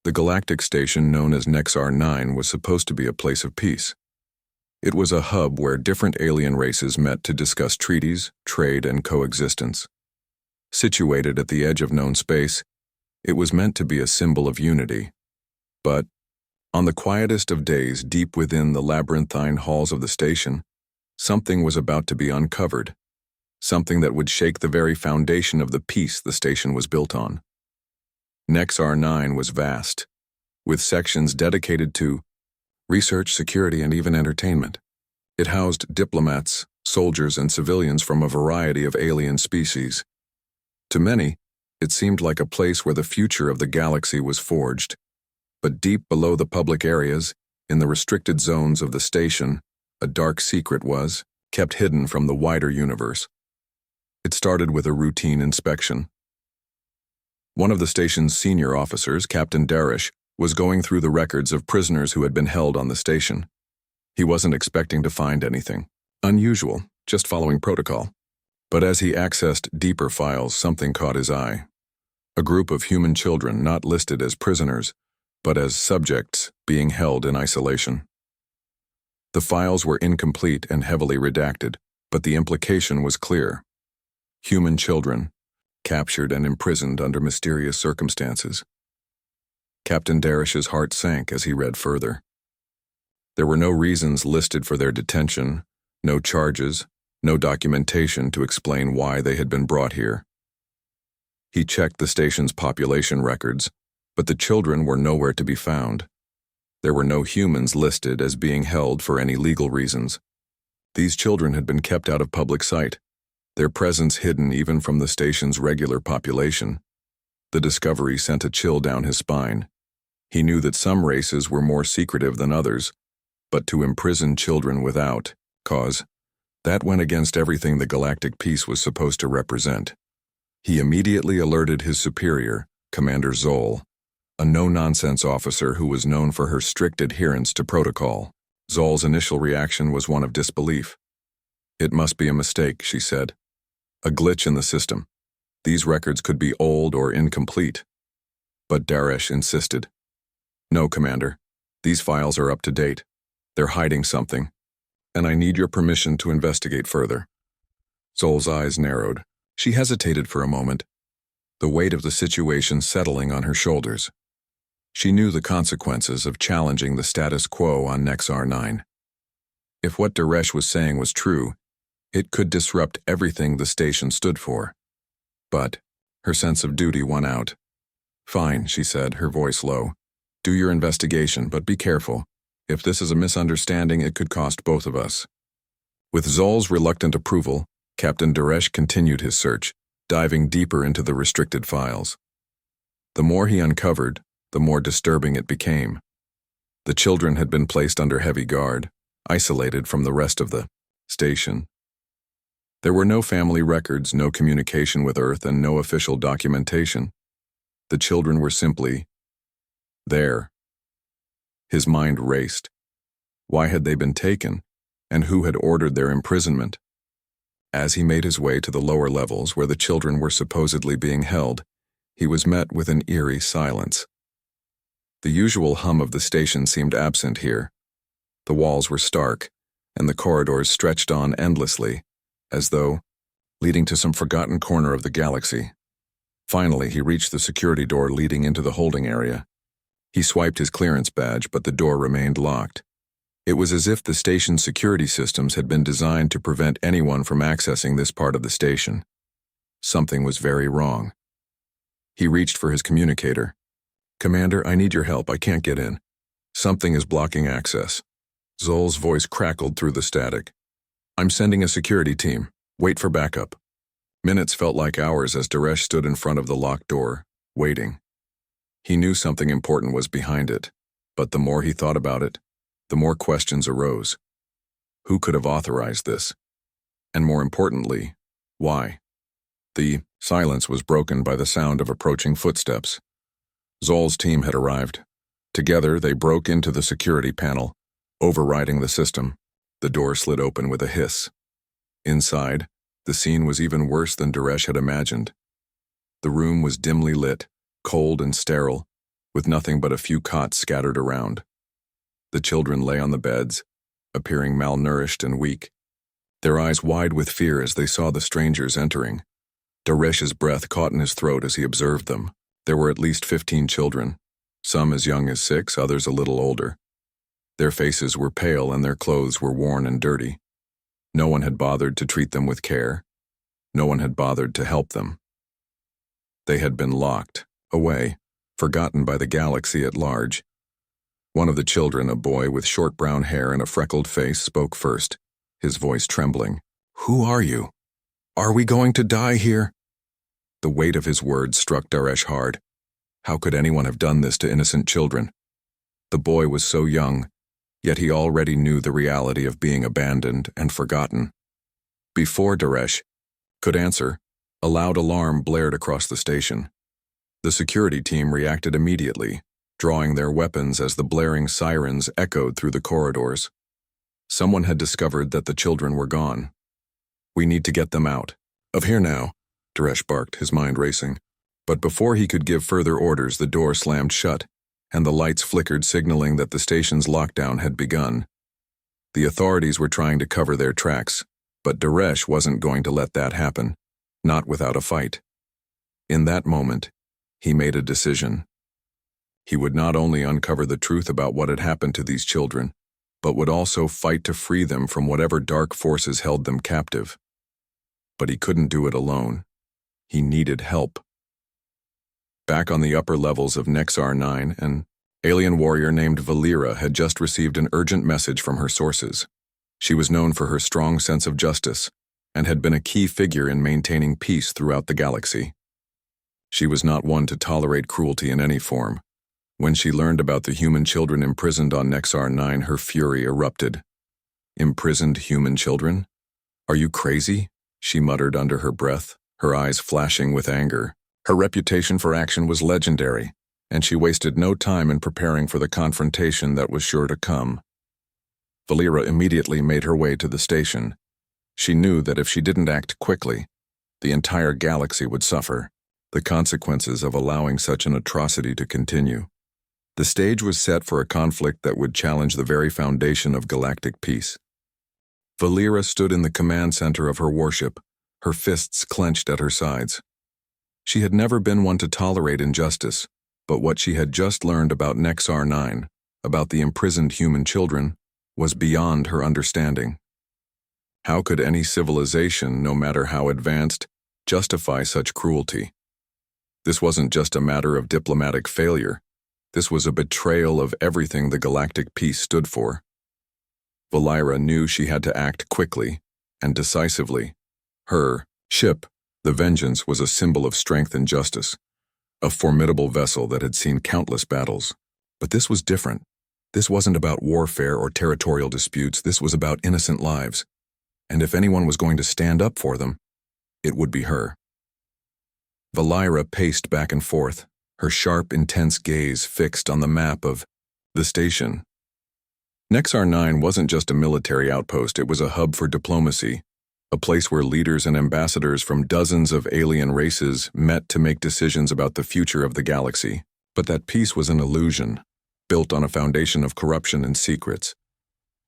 The Galactic station known as Nexar-9 was supposed to be a place of peace. It was a hub where different alien races met to discuss treaties, trade, and coexistence. Situated at the edge of known space, it was meant to be a symbol of unity. But, on the quietest of days deep within the labyrinthine halls of the station, something was about to be uncovered, something that would shake the very foundation of the peace the station was built on. Nexar-9 was vast, with sections dedicated to research, security, and even entertainment. It housed diplomats, soldiers, and civilians from a variety of alien species. To many, it seemed like a place where the future of the galaxy was forged. But deep below the public areas, in the restricted zones of the station, a dark secret was kept hidden from the wider universe. It started with a routine inspection. One of the station's senior officers, Captain Darish, was going through the records of prisoners who had been held on the station. He wasn't expecting to find anything unusual, just following protocol. But as he accessed deeper files, something caught his eye. A group of human children not listed as prisoners, but as subjects being held in isolation. The files were incomplete and heavily redacted, but the implication was clear. Human children, captured and imprisoned under mysterious circumstances. Captain Darish's heart sank as he read further. There were no reasons listed for their detention, no charges, no documentation to explain why they had been brought here. He checked the station's population records, but the children were nowhere to be found. There were no humans listed as being held for any legal reasons. These children had been kept out of public sight, their presence hidden even from the station's regular population. The discovery sent a chill down his spine. He knew that some races were more secretive than others, but to imprison children without cause, that went against everything the galactic peace was supposed to represent. He immediately alerted his superior, Commander Zol, a no-nonsense officer who was known for her strict adherence to protocol. Zol's initial reaction was one of disbelief. "It must be a mistake," she said. "A glitch in the system. These records could be old or incomplete." But Darish insisted. "No, Commander. These files are up to date. They're hiding something, and I need your permission to investigate further." Zol's eyes narrowed. She hesitated for a moment, the weight of the situation settling on her shoulders. She knew the consequences of challenging the status quo on Nexar-9. If what Darish was saying was true, it could disrupt everything the station stood for. But her sense of duty won out. "Fine," she said, her voice low. "Do your investigation, but be careful. If this is a misunderstanding, it could cost both of us." With Zol's reluctant approval, Captain Darish continued his search, diving deeper into the restricted files. The more he uncovered, the more disturbing it became. The children had been placed under heavy guard, isolated from the rest of the station. There were no family records, no communication with Earth, and no official documentation. The children were simply there. His mind raced. Why had they been taken, and who had ordered their imprisonment? As he made his way to the lower levels where the children were supposedly being held, he was met with an eerie silence. The usual hum of the station seemed absent here. The walls were stark, and the corridors stretched on endlessly, as though leading to some forgotten corner of the galaxy. Finally, he reached the security door leading into the holding area. He swiped his clearance badge, but the door remained locked. It was as if the station's security systems had been designed to prevent anyone from accessing this part of the station. Something was very wrong. He reached for his communicator. "Commander, I need your help. I can't get in. Something is blocking access." Zol's voice crackled through the static. "I'm sending a security team. Wait for backup." Minutes felt like hours as Darish stood in front of the locked door, waiting. He knew something important was behind it, but the more he thought about it, the more questions arose. Who could have authorized this? And more importantly, why? The silence was broken by the sound of approaching footsteps. Zol's team had arrived. Together, they broke into the security panel, overriding the system. The door slid open with a hiss. Inside, the scene was even worse than Darish had imagined. The room was dimly lit, cold and sterile, with nothing but a few cots scattered around. The children lay on the beds, appearing malnourished and weak, their eyes wide with fear as they saw the strangers entering. Daresh's breath caught in his throat as he observed them. There were at least 15 children, some as young as 6, others a little older. Their faces were pale and their clothes were worn and dirty. No one had bothered to treat them with care. No one had bothered to help them. They had been locked, away, forgotten by the galaxy at large. One of the children, a boy with short brown hair and a freckled face, spoke first, his voice trembling. "Who are you? Are we going to die here?" The weight of his words struck Daresh hard. How could anyone have done this to innocent children? The boy was so young, yet he already knew the reality of being abandoned and forgotten. Before Daresh could answer, a loud alarm blared across the station. The security team reacted immediately, drawing their weapons as the blaring sirens echoed through the corridors. Someone had discovered that the children were gone. "We need to get them out. Of here now," Daresh barked, his mind racing. But before he could give further orders, the door slammed shut, and the lights flickered, signaling that the station's lockdown had begun. The authorities were trying to cover their tracks, but Daresh wasn't going to let that happen, not without a fight. In that moment, he made a decision. He would not only uncover the truth about what had happened to these children, but would also fight to free them from whatever dark forces held them captive. But he couldn't do it alone. He needed help. Back on the upper levels of Nexar 9, an alien warrior named Valera had just received an urgent message from her sources. She was known for her strong sense of justice and had been a key figure in maintaining peace throughout the galaxy. She was not one to tolerate cruelty in any form. When she learned about the human children imprisoned on Nexar 9, her fury erupted. "Imprisoned human children? Are you crazy?" she muttered under her breath, her eyes flashing with anger. Her reputation for action was legendary, and she wasted no time in preparing for the confrontation that was sure to come. Valera immediately made her way to the station. She knew that if she didn't act quickly, the entire galaxy would suffer the consequences of allowing such an atrocity to continue. The stage was set for a conflict that would challenge the very foundation of galactic peace. Valera stood in the command center of her warship, her fists clenched at her sides. She had never been one to tolerate injustice, but what she had just learned about Nexar 9, about the imprisoned human children, was beyond her understanding. How could any civilization, no matter how advanced, justify such cruelty? This wasn't just a matter of diplomatic failure. This was a betrayal of everything the galactic peace stood for. Valera knew she had to act quickly and decisively. Her ship, the Vengeance, was a symbol of strength and justice, a formidable vessel that had seen countless battles. But this was different. This wasn't about warfare or territorial disputes. This was about innocent lives. And if anyone was going to stand up for them, it would be her. Valera paced back and forth, her sharp, intense gaze fixed on the map of the station. Nexar 9 wasn't just a military outpost, it was a hub for diplomacy, a place where leaders and ambassadors from dozens of alien races met to make decisions about the future of the galaxy. But that peace was an illusion, built on a foundation of corruption and secrets.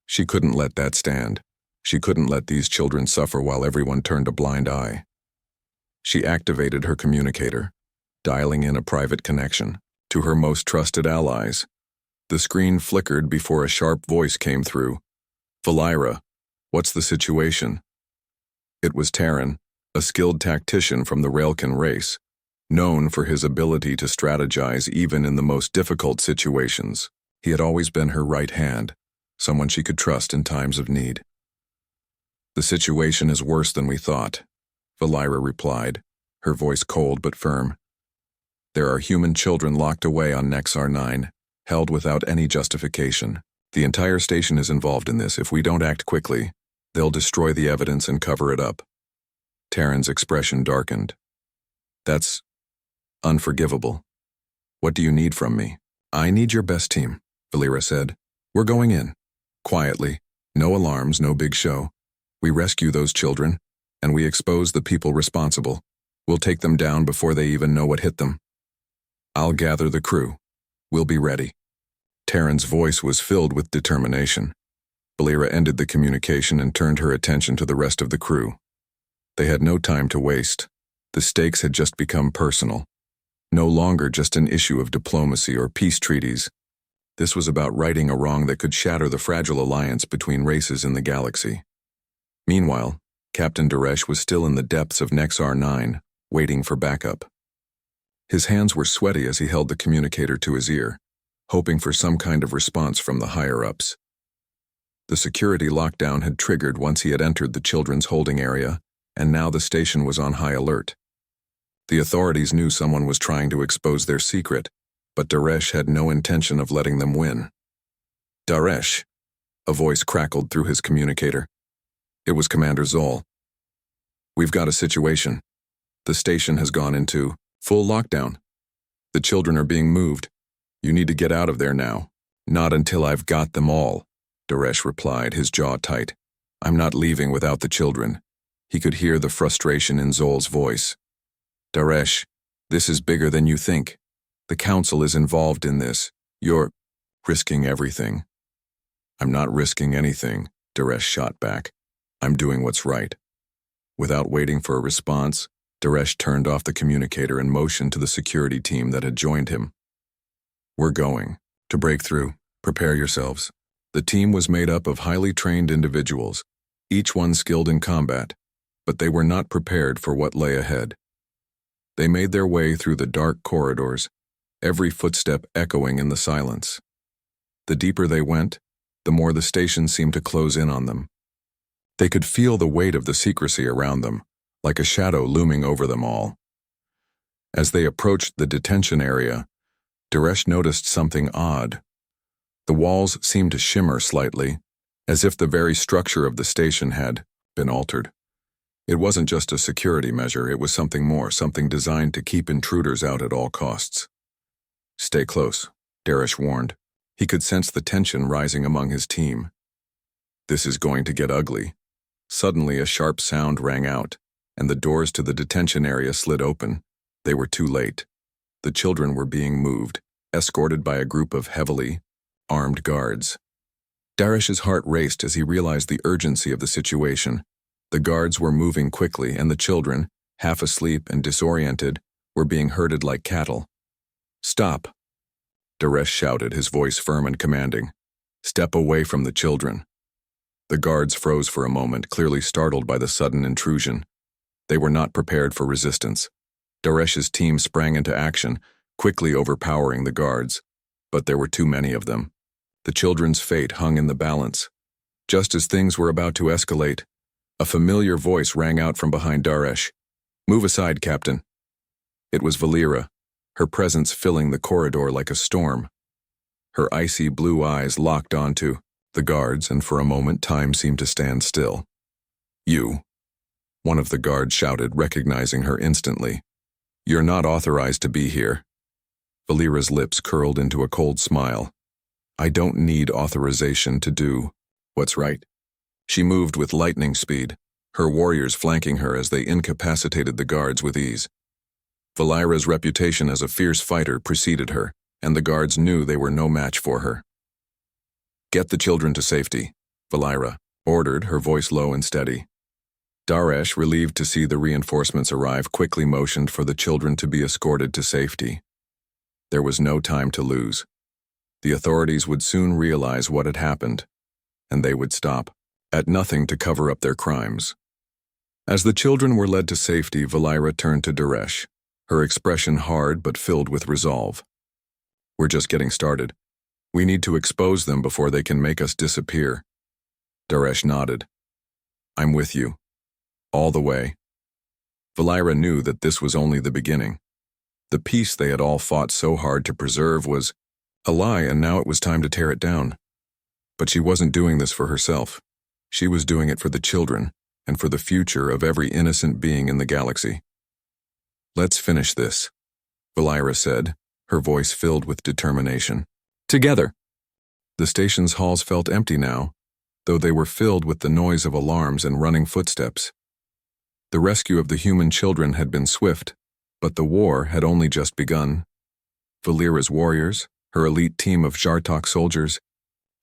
She couldn't let that stand. She couldn't let these children suffer while everyone turned a blind eye. She activated her communicator, dialing in a private connection to her most trusted allies. The screen flickered before a sharp voice came through. "Valera, what's the situation?" It was Terran, a skilled tactician from the Railkin race, known for his ability to strategize even in the most difficult situations. He had always been her right hand, someone she could trust in times of need. "The situation is worse than we thought," Valera replied, her voice cold but firm. "There are human children locked away on Nexar 9, held without any justification. The entire station is involved in this. If we don't act quickly, they'll destroy the evidence and cover it up." Terran's expression darkened. "That's unforgivable. What do you need from me?" "I need your best team," Valera said. "We're going in. Quietly. No alarms, no big show. We rescue those children, and we expose the people responsible. We'll take them down before they even know what hit them. I'll gather the crew. We'll be ready." Taryn's voice was filled with determination. Valera ended the communication and turned her attention to the rest of the crew. They had no time to waste. The stakes had just become personal. No longer just an issue of diplomacy or peace treaties. This was about righting a wrong that could shatter the fragile alliance between races in the galaxy. Meanwhile, Captain Daresh was still in the depths of Nexar 9, waiting for backup. His hands were sweaty as he held the communicator to his ear, hoping for some kind of response from the higher-ups. The security lockdown had triggered once he had entered the children's holding area, and now the station was on high alert. The authorities knew someone was trying to expose their secret, but Daresh had no intention of letting them win. "Daresh," a voice crackled through his communicator. It was Commander Zol. "We've got a situation. The station has gone into full lockdown. The children are being moved. You need to get out of there now." "Not until I've got them all," Daresh replied, his jaw tight. "I'm not leaving without the children." He could hear the frustration in Zol's voice. "Daresh, this is bigger than you think. The Council is involved in this. You're risking everything." "I'm not risking anything," Daresh shot back. "I'm doing what's right." Without waiting for a response, Daresh turned off the communicator and motioned to the security team that had joined him. "We're going. To break through, prepare yourselves." The team was made up of highly trained individuals, each one skilled in combat, but they were not prepared for what lay ahead. They made their way through the dark corridors, every footstep echoing in the silence. The deeper they went, the more the station seemed to close in on them. They could feel the weight of the secrecy around them, like a shadow looming over them all. As they approached the detention area, Daresh noticed something odd. The walls seemed to shimmer slightly, as if the very structure of the station had been altered. It wasn't just a security measure, it was something more, something designed to keep intruders out at all costs. "Stay close," Daresh warned. He could sense the tension rising among his team. "This is going to get ugly." Suddenly a sharp sound rang out, and the doors to the detention area slid open. They were too late. The children were being moved, escorted by a group of heavily armed guards. Daresh's heart raced as he realized the urgency of the situation. The guards were moving quickly, and the children, half asleep and disoriented, were being herded like cattle. "Stop!" Daresh shouted, his voice firm and commanding. "Step away from the children." The guards froze for a moment, clearly startled by the sudden intrusion. They were not prepared for resistance. Daresh's team sprang into action, quickly overpowering the guards, but there were too many of them. The children's fate hung in the balance. Just as things were about to escalate, a familiar voice rang out from behind Daresh. "Move aside, Captain." It was Valera, her presence filling the corridor like a storm. Her icy blue eyes locked onto the guards, and for a moment time seemed to stand still. "You," one of the guards shouted, recognizing her instantly. "You're not authorized to be here." Valera's lips curled into a cold smile. "I don't need authorization to do what's right." She moved with lightning speed, her warriors flanking her as they incapacitated the guards with ease. Valera's reputation as a fierce fighter preceded her, and the guards knew they were no match for her. "Get the children to safety," Valera ordered, her voice low and steady. Daresh, relieved to see the reinforcements arrive, quickly motioned for the children to be escorted to safety. There was no time to lose. The authorities would soon realize what had happened, and they would stop at nothing to cover up their crimes. As the children were led to safety, Valera turned to Daresh, her expression hard but filled with resolve. "We're just getting started. We need to expose them before they can make us disappear." Daresh nodded. "I'm with you. All the way." Valera knew that this was only the beginning. The peace they had all fought so hard to preserve was a lie, and now it was time to tear it down. But she wasn't doing this for herself. She was doing it for the children, and for the future of every innocent being in the galaxy. "Let's finish this," Valera said, her voice filled with determination. "Together." The station's halls felt empty now, though they were filled with the noise of alarms and running footsteps. The rescue of the human children had been swift, but the war had only just begun. Valera's warriors, Her elite team of Zartok soldiers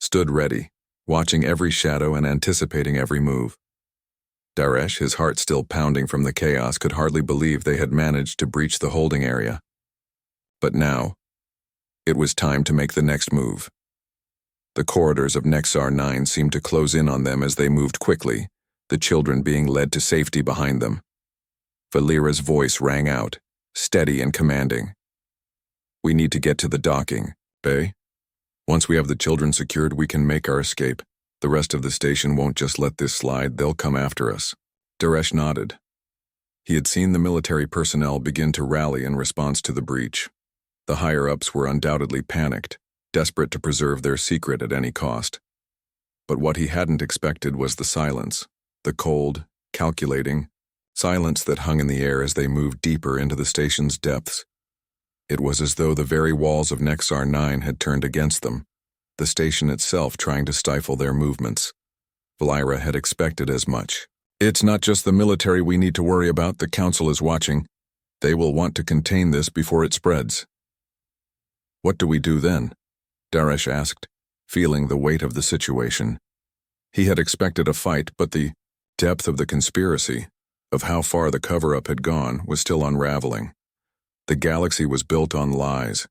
stood ready, watching every shadow and anticipating every move. Daresh, his heart still pounding from the chaos, could hardly believe they had managed to breach the holding area. But now, it was time to make the next move. The corridors of Nexar 9 seemed to close in on them as they moved quickly, the children being led to safety behind them. Valera's voice rang out, steady and commanding. "We need to get to the docking bay. Once we have the children secured, we can make our escape. The rest of the station won't just let this slide, they'll come after us." Daresh nodded. He had seen the military personnel begin to rally in response to the breach. The higher-ups were undoubtedly panicked, desperate to preserve their secret at any cost. But what he hadn't expected was the silence, the cold, calculating silence that hung in the air as they moved deeper into the station's depths. It was as though the very walls of Nexar 9 had turned against them, the station itself trying to stifle their movements. Valera had expected as much. "It's not just the military we need to worry about, the Council is watching. They will want to contain this before it spreads." "What do we do then?" Daresh asked, feeling the weight of the situation. He had expected a fight, but the depth of the conspiracy, of how far the cover-up had gone, was still unraveling. The galaxy was built on lies,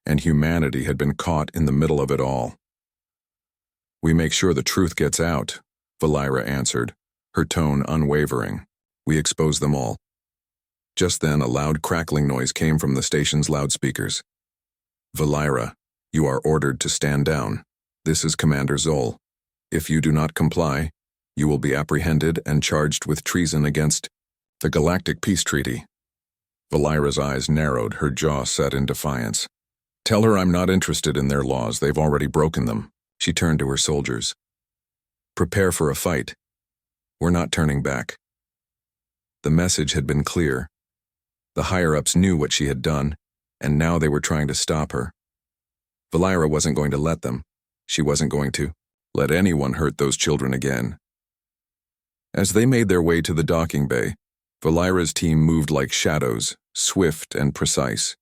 and humanity had been caught in the middle of it all. "We make sure the truth gets out," Valera answered, her tone unwavering. "We expose them all." Just then, a loud crackling noise came from the station's loudspeakers. "Valera, you are ordered to stand down. This is Commander Zol. If you do not comply, you will be apprehended and charged with treason against the Galactic Peace Treaty." Valera's eyes narrowed, her jaw set in defiance. "Tell her I'm not interested in their laws, they've already broken them." She turned to her soldiers. "Prepare for a fight. We're not turning back." The message had been clear. The higher-ups knew what she had done, and now they were trying to stop her. Valera wasn't going to let them. She wasn't going to let anyone hurt those children again. As they made their way to the docking bay, Valera's team moved like shadows, swift and precise.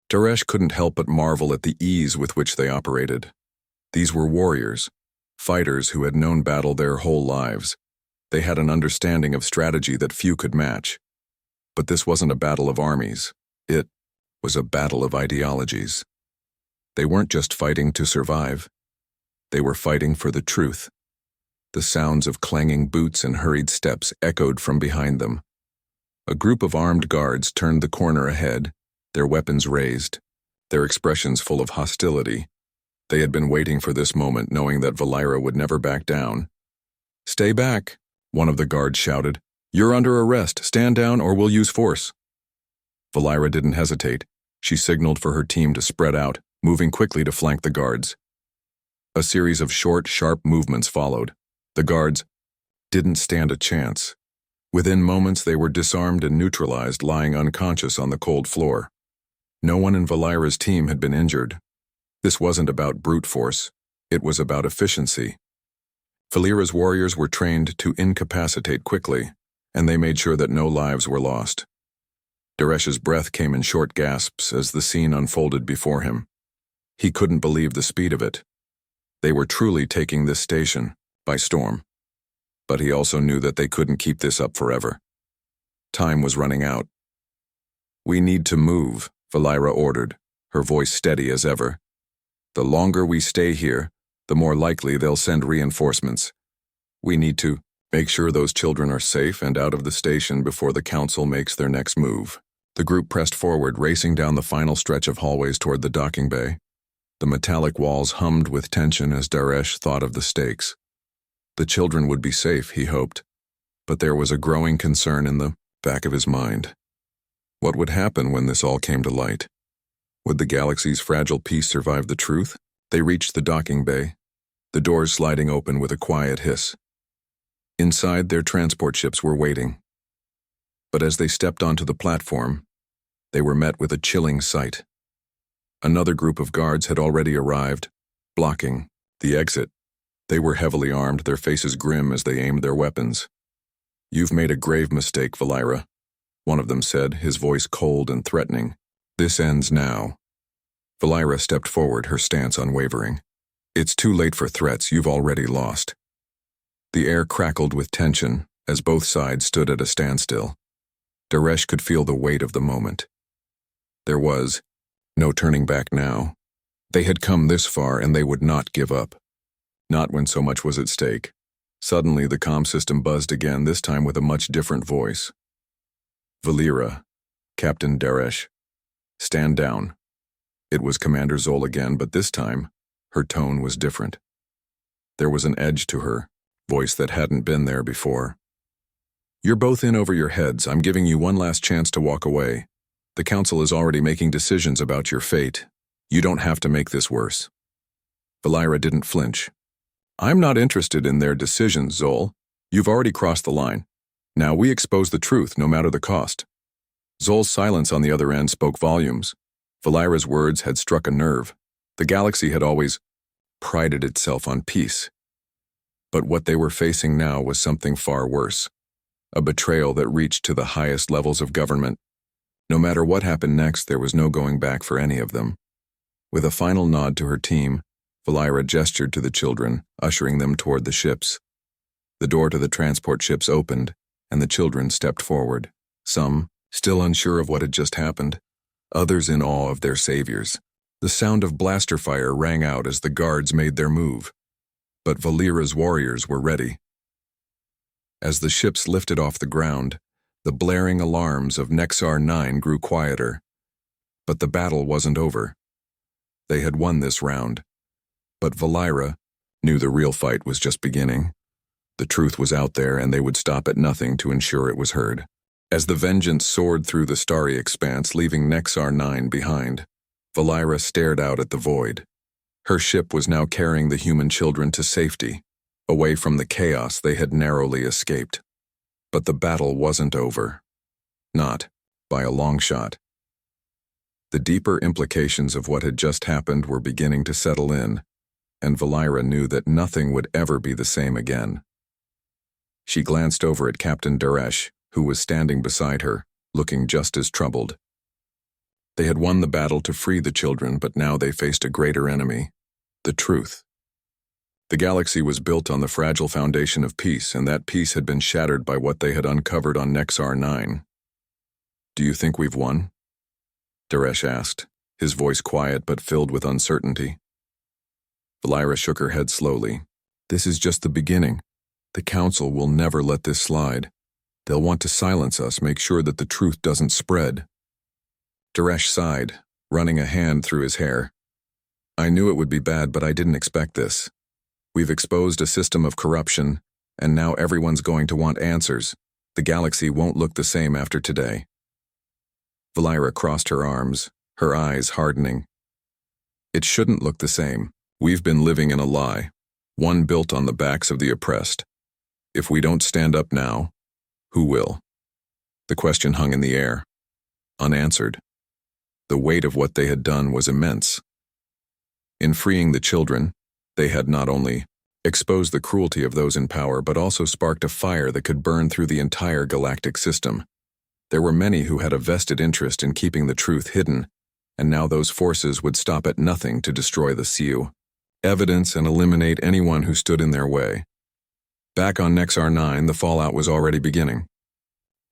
Daresh couldn't help but marvel at the ease with which they operated. These were warriors, fighters who had known battle their whole lives. They had an understanding of strategy that few could match. But this wasn't a battle of armies. It was a battle of ideologies. They weren't just fighting to survive. They were fighting for the truth. The sounds of clanging boots and hurried steps echoed from behind them. A group of armed guards turned the corner ahead, their weapons raised, their expressions full of hostility. They had been waiting for this moment, knowing that Valera would never back down. "Stay back," one of the guards shouted. "You're under arrest. Stand down or we'll use force." Valera didn't hesitate. She signaled for her team to spread out, moving quickly to flank the guards. A series of short, sharp movements followed. The guards didn't stand a chance. Within moments, they were disarmed and neutralized, lying unconscious on the cold floor. No one in Valera's team had been injured. This wasn't about brute force. It was about efficiency. Valera's warriors were trained to incapacitate quickly, and they made sure that no lives were lost. Daresh's breath came in short gasps as the scene unfolded before him. He couldn't believe the speed of it. They were truly taking this station by storm. But he also knew that they couldn't keep this up forever. Time was running out. "We need to move," Valera ordered, her voice steady as ever. "The longer we stay here, the more likely they'll send reinforcements. We need to make sure those children are safe and out of the station before the Council makes their next move." The group pressed forward, racing down the final stretch of hallways toward the docking bay. The metallic walls hummed with tension as Daresh thought of the stakes. The children would be safe, he hoped, but there was a growing concern in the back of his mind. What would happen when this all came to light? Would the galaxy's fragile peace survive the truth? They reached the docking bay, the doors sliding open with a quiet hiss. Inside, their transport ships were waiting. But as they stepped onto the platform, they were met with a chilling sight. Another group of guards had already arrived, blocking the exit. They were heavily armed, their faces grim as they aimed their weapons. "You've made a grave mistake, Valera," one of them said, his voice cold and threatening. "This ends now." Valira stepped forward, her stance unwavering. It's too late for threats, you've already lost. The air crackled with tension as both sides stood at a standstill. Daresh could feel the weight of the moment. There was no turning back now. They had come this far and they would not give up. Not when so much was at stake. Suddenly the comm system buzzed again, this time with a much different voice. Valira, Captain Daresh, stand down. It was Commander Zol again, but this time, her tone was different. There was an edge to her voice that hadn't been there before. You're both in over your heads. I'm giving you one last chance to walk away. The Council is already making decisions about your fate. You don't have to make this worse. Valira didn't flinch. I'm not interested in their decisions, Zol. You've already crossed the line. Now we expose the truth, no matter the cost. Zol's silence on the other end spoke volumes. Valira's words had struck a nerve. The galaxy had always prided itself on peace. But what they were facing now was something far worse. A betrayal that reached to the highest levels of government. No matter what happened next, there was no going back for any of them. With a final nod to her team, Valira gestured to the children, ushering them toward the ships. The door to the transport ships opened, and the children stepped forward, some still unsure of what had just happened, others in awe of their saviors. The sound of blaster fire rang out as the guards made their move. But Valira's warriors were ready. As the ships lifted off the ground, the blaring alarms of Nexar 9 grew quieter. But the battle wasn't over. They had won this round. But Valira knew the real fight was just beginning. The truth was out there, and they would stop at nothing to ensure it was heard. As the vengeance soared through the starry expanse, leaving Nexar 9 behind, Valira stared out at the void. Her ship was now carrying the human children to safety, away from the chaos they had narrowly escaped. But the battle wasn't over. Not by a long shot. The deeper implications of what had just happened were beginning to settle in, and Valira knew that nothing would ever be the same again. She glanced over at Captain Daresh, who was standing beside her, looking just as troubled. They had won the battle to free the children, but now they faced a greater enemy, the truth. The galaxy was built on the fragile foundation of peace, and that peace had been shattered by what they had uncovered on Nexar 9. Do you think we've won? Daresh asked, his voice quiet but filled with uncertainty. Valira shook her head slowly. This is just the beginning. The Council will never let this slide. They'll want to silence us, make sure that the truth doesn't spread. Daresh sighed, running a hand through his hair. I knew it would be bad, but I didn't expect this. We've exposed a system of corruption, and now everyone's going to want answers. The galaxy won't look the same after today. Valira crossed her arms, her eyes hardening. It shouldn't look the same. We've been living in a lie, one built on the backs of the oppressed. If we don't stand up now, who will? The question hung in the air, unanswered. The weight of what they had done was immense. In freeing the children, they had not only exposed the cruelty of those in power, but also sparked a fire that could burn through the entire galactic system. There were many who had a vested interest in keeping the truth hidden, and now those forces would stop at nothing to destroy the SIU, evidence, and eliminate anyone who stood in their way. Back on Nexar 9, the fallout was already beginning.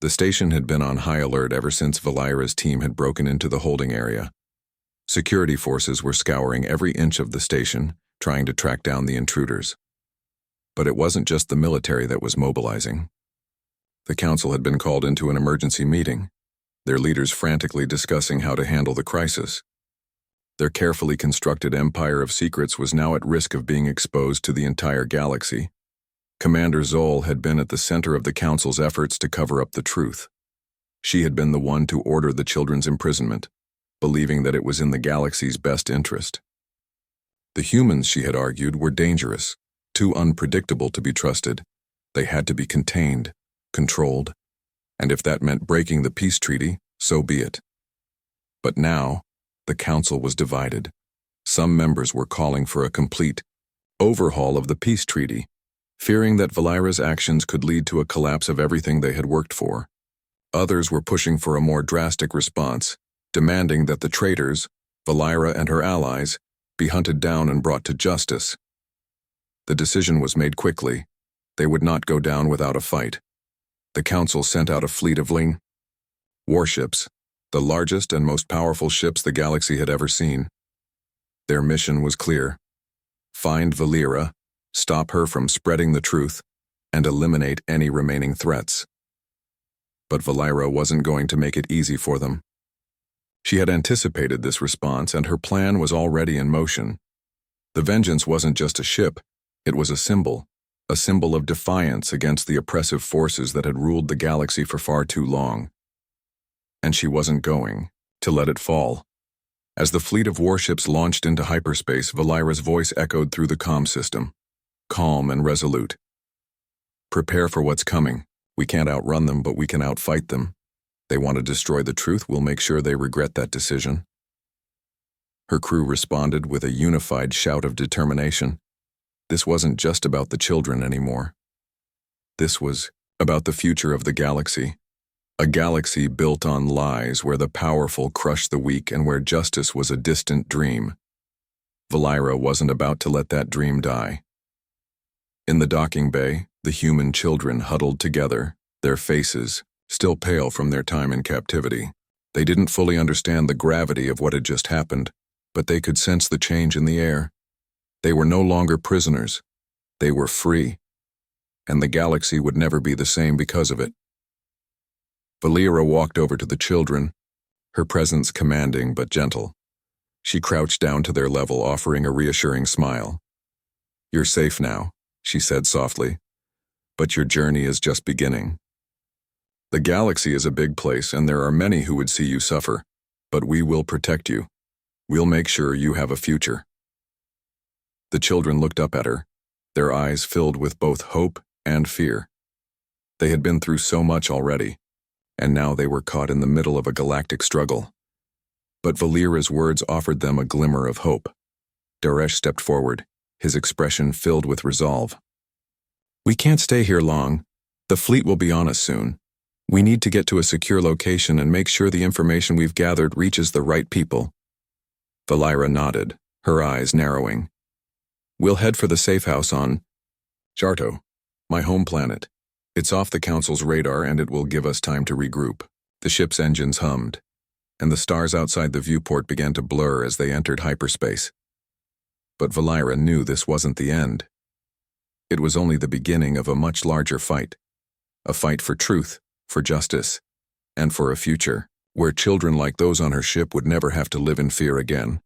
The station had been on high alert ever since Valira's team had broken into the holding area. Security forces were scouring every inch of the station, trying to track down the intruders. But it wasn't just the military that was mobilizing. The Council had been called into an emergency meeting, their leaders frantically discussing how to handle the crisis. Their carefully constructed empire of secrets was now at risk of being exposed to the entire galaxy. Commander Zol had been at the center of the Council's efforts to cover up the truth. She had been the one to order the children's imprisonment, believing that it was in the galaxy's best interest. The humans, she had argued, were dangerous, too unpredictable to be trusted. They had to be contained, controlled, and if that meant breaking the peace treaty, so be it. But now, the Council was divided. Some members were calling for a complete overhaul of the peace treaty, fearing that Valira's actions could lead to a collapse of everything they had worked for. Others were pushing for a more drastic response, demanding that the traitors, Valira and her allies, be hunted down and brought to justice. The decision was made quickly. They would not go down without a fight. The council sent out a fleet of warships, the largest and most powerful ships the galaxy had ever seen. Their mission was clear: find Valira, stop her from spreading the truth, and eliminate any remaining threats. But Valira wasn't going to make it easy for them. She had anticipated this response, and her plan was already in motion. The Vengeance wasn't just a ship, it was a symbol of defiance against the oppressive forces that had ruled the galaxy for far too long. And she wasn't going to let it fall. As the fleet of warships launched into hyperspace, Valira's voice echoed through the comm system, calm and resolute. Prepare for what's coming. We can't outrun them, but we can outfight them. They want to destroy the truth. We'll make sure they regret that decision. Her crew responded with a unified shout of determination. This wasn't just about the children anymore. This was about the future of the galaxy. A galaxy built on lies, where the powerful crushed the weak and where justice was a distant dream. Valira wasn't about to let that dream die. In the docking bay, the human children huddled together, their faces still pale from their time in captivity. They didn't fully understand the gravity of what had just happened, but they could sense the change in the air. They were no longer prisoners. They were free. And the galaxy would never be the same because of it. Valira walked over to the children, her presence commanding but gentle. She crouched down to their level, offering a reassuring smile. "You're safe now," she said softly, "but your journey is just beginning. The galaxy is a big place, and there are many who would see you suffer, but we will protect you. We'll make sure you have a future." The children looked up at her, their eyes filled with both hope and fear. They had been through so much already, and now they were caught in the middle of a galactic struggle. But Valira's words offered them a glimmer of hope. Daresh stepped forward, his expression filled with resolve. "We can't stay here long. The fleet will be on us soon. We need to get to a secure location and make sure the information we've gathered reaches the right people." Valira nodded, her eyes narrowing. "We'll head for the safe house on Jarto, my home planet. It's off the Council's radar, and it will give us time to regroup." The ship's engines hummed, and the stars outside the viewport began to blur as they entered hyperspace. But Valira knew this wasn't the end. It was only the beginning of a much larger fight. A fight for truth, for justice, and for a future where children like those on her ship would never have to live in fear again.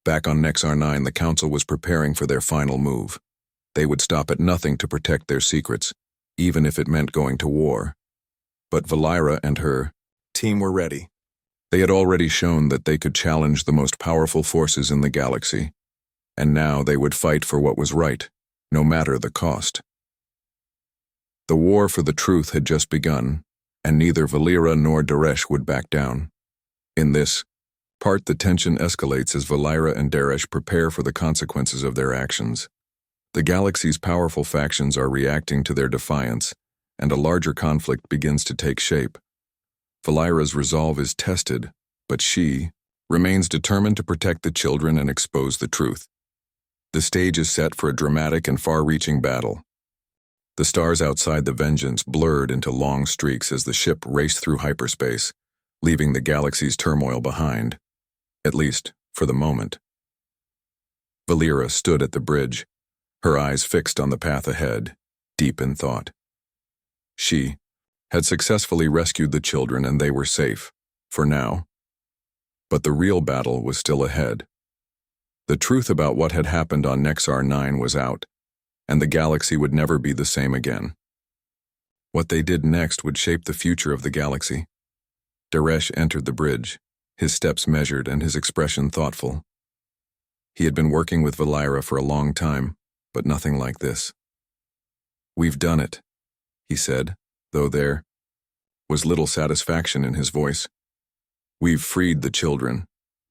Back on Nexar 9, the Council was preparing for their final move. They would stop at nothing to protect their secrets, even if it meant going to war. But Valira and her team were ready. They had already shown that they could challenge the most powerful forces in the galaxy, and now they would fight for what was right, no matter the cost. The war for the truth had just begun, and neither Valira nor Daresh would back down. In this part, the tension escalates as Valira and Daresh prepare for the consequences of their actions. The galaxy's powerful factions are reacting to their defiance, and a larger conflict begins to take shape. Valira's resolve is tested, but she remains determined to protect the children and expose the truth. The stage is set for a dramatic and far-reaching battle. The stars outside the Vengeance blurred into long streaks as the ship raced through hyperspace, leaving the galaxy's turmoil behind, at least for the moment. Valira stood at the bridge, her eyes fixed on the path ahead, deep in thought. She had successfully rescued the children, and they were safe, for now. But the real battle was still ahead. The truth about what had happened on Nexar 9 was out, and the galaxy would never be the same again. What they did next would shape the future of the galaxy. Daresh entered the bridge, his steps measured and his expression thoughtful. He had been working with Valira for a long time, but nothing like this. "We've done it," he said, though there was little satisfaction in his voice. "We've freed the children,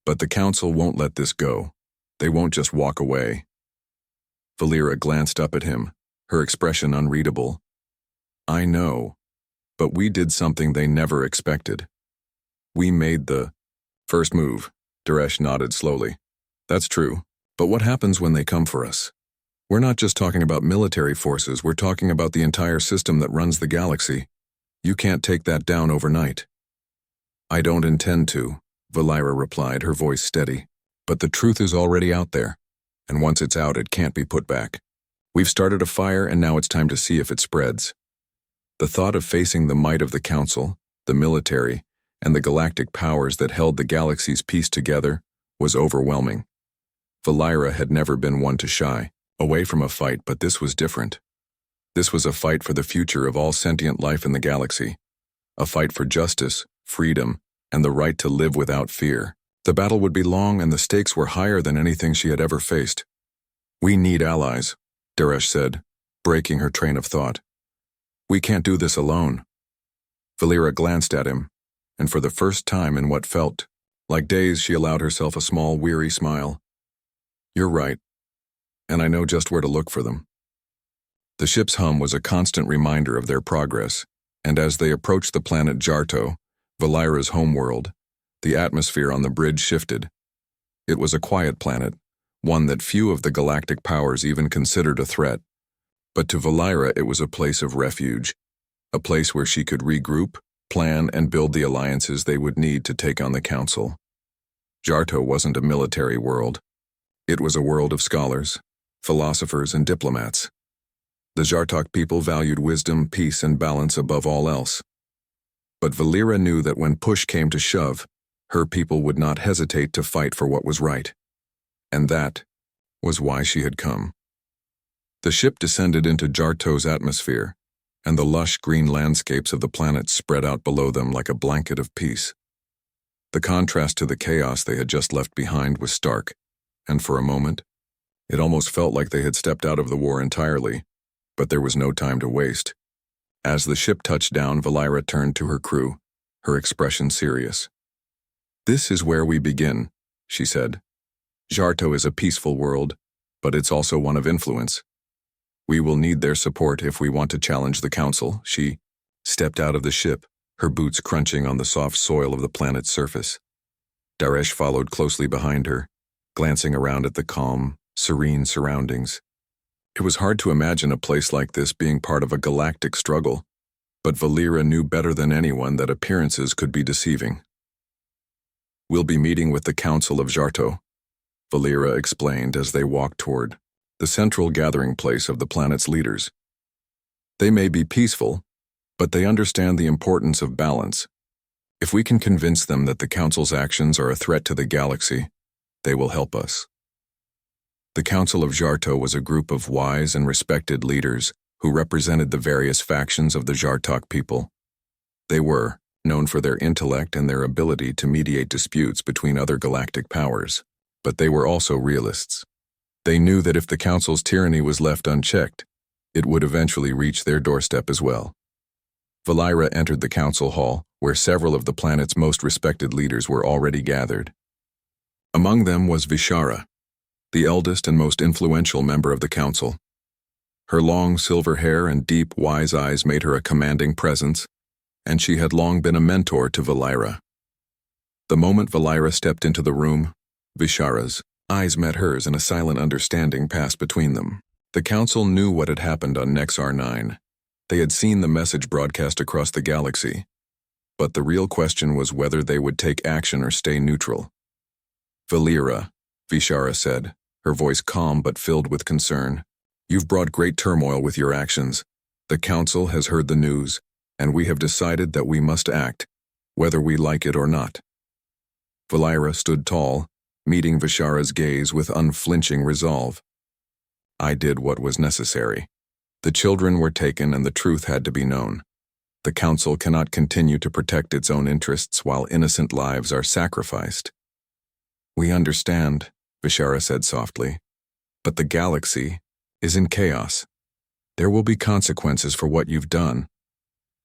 but the Council won't let this go. They won't just walk away." Valira glanced up at him, her expression unreadable. "I know, but we did something they never expected. We made the first move. Daresh nodded slowly. That's true, but what happens when they come for us? We're not just talking about military forces, we're talking about the entire system that runs the galaxy. You can't take that down overnight. I don't intend to, Valira replied, her voice steady. But the truth is already out there, and once it's out, it can't be put back. We've started a fire, and now it's time to see if it spreads. The thought of facing the might of the Council, the military, and the galactic powers that held the galaxy's peace together was overwhelming. Valira had never been one to shy away from a fight, but this was different. This was a fight for the future of all sentient life in the galaxy, a fight for justice, freedom, and the right to live without fear. The battle would be long, and the stakes were higher than anything she had ever faced. We need allies, Daresh said, breaking her train of thought. We can't do this alone. Valira glanced at him, and for the first time in what felt like days, she allowed herself a small, weary smile. You're right, and I know just where to look for them. The ship's hum was a constant reminder of their progress, and as they approached the planet Jarto, Valira's homeworld, the atmosphere on the bridge shifted. It was a quiet planet, one that few of the galactic powers even considered a threat. But to Valira it was a place of refuge, a place where she could regroup, plan, and build the alliances they would need to take on the Council. Jarto wasn't a military world. It was a world of scholars, philosophers, and diplomats. The Jartok people valued wisdom, peace, and balance above all else. But Valira knew that when push came to shove, her people would not hesitate to fight for what was right. And that was why she had come. The ship descended into Jarto's atmosphere, and the lush green landscapes of the planet spread out below them like a blanket of peace. The contrast to the chaos they had just left behind was stark, and for a moment, it almost felt like they had stepped out of the war entirely, but there was no time to waste. As the ship touched down, Valira turned to her crew, her expression serious. This is where we begin, she said. Jarto is a peaceful world, but it's also one of influence. We will need their support if we want to challenge the Council. She stepped out of the ship, her boots crunching on the soft soil of the planet's surface. Daresh followed closely behind her, glancing around at the calm, serene surroundings. It was hard to imagine a place like this being part of a galactic struggle, but Valira knew better than anyone that appearances could be deceiving. We'll be meeting with the Council of Jarto, Valira explained as they walked toward the central gathering place of the planet's leaders. They may be peaceful, but they understand the importance of balance. If we can convince them that the Council's actions are a threat to the galaxy, they will help us. The Council of Jarto was a group of wise and respected leaders who represented the various factions of the Jartok people. They were known for their intellect and their ability to mediate disputes between other galactic powers, but they were also realists. They knew that if the Council's tyranny was left unchecked, it would eventually reach their doorstep as well. Valira entered the Council Hall, where several of the planet's most respected leaders were already gathered. Among them was Vishara, the eldest and most influential member of the Council. Her long silver hair and deep, wise eyes made her a commanding presence, and she had long been a mentor to Valira. The moment Valira stepped into the room, Vishara's eyes met hers and a silent understanding passed between them. The Council knew what had happened on Nexar 9. They had seen the message broadcast across the galaxy, but the real question was whether they would take action or stay neutral. Valira, Vishara said, her voice calm but filled with concern. You've brought great turmoil with your actions. The Council has heard the news, and we have decided that we must act, whether we like it or not. Valira stood tall, meeting Vishara's gaze with unflinching resolve. I did what was necessary. The children were taken and the truth had to be known. The Council cannot continue to protect its own interests while innocent lives are sacrificed. We understand, Vishara said softly, but the galaxy is in chaos. There will be consequences for what you've done,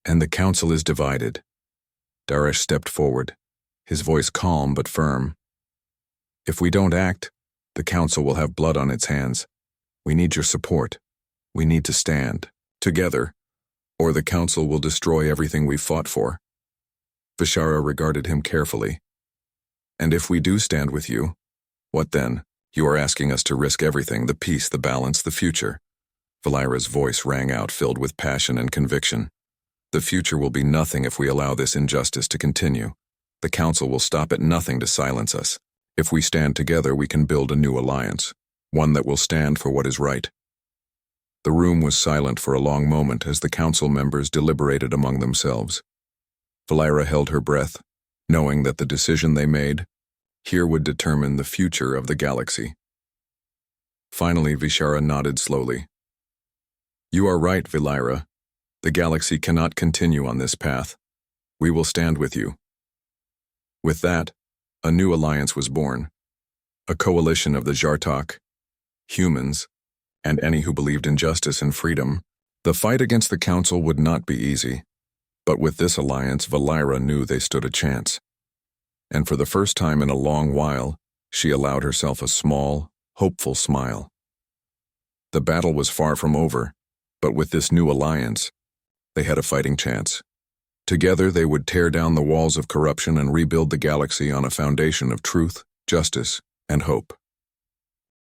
and the Council is divided. Daresh stepped forward, his voice calm but firm. If we don't act, the Council will have blood on its hands. We need your support. We need to stand together, or the Council will destroy everything we've fought for. Vishara regarded him carefully. And if we do stand with you, what then? You are asking us to risk everything, the peace, the balance, the future. Valira's voice rang out, filled with passion and conviction. The future will be nothing if we allow this injustice to continue. The Council will stop at nothing to silence us. If we stand together, we can build a new alliance, one that will stand for what is right. The room was silent for a long moment as the Council members deliberated among themselves. Valira held her breath, knowing that the decision they made here would determine the future of the galaxy. Finally, Vishara nodded slowly. You are right, Valira. The galaxy cannot continue on this path. We will stand with you. With that, a new alliance was born. A coalition of the Zartok, humans, and any who believed in justice and freedom. The fight against the Council would not be easy, but with this alliance, Valira knew they stood a chance. And for the first time in a long while, she allowed herself a small, hopeful smile. The battle was far from over, but with this new alliance, they had a fighting chance. Together, they would tear down the walls of corruption and rebuild the galaxy on a foundation of truth, justice, and hope.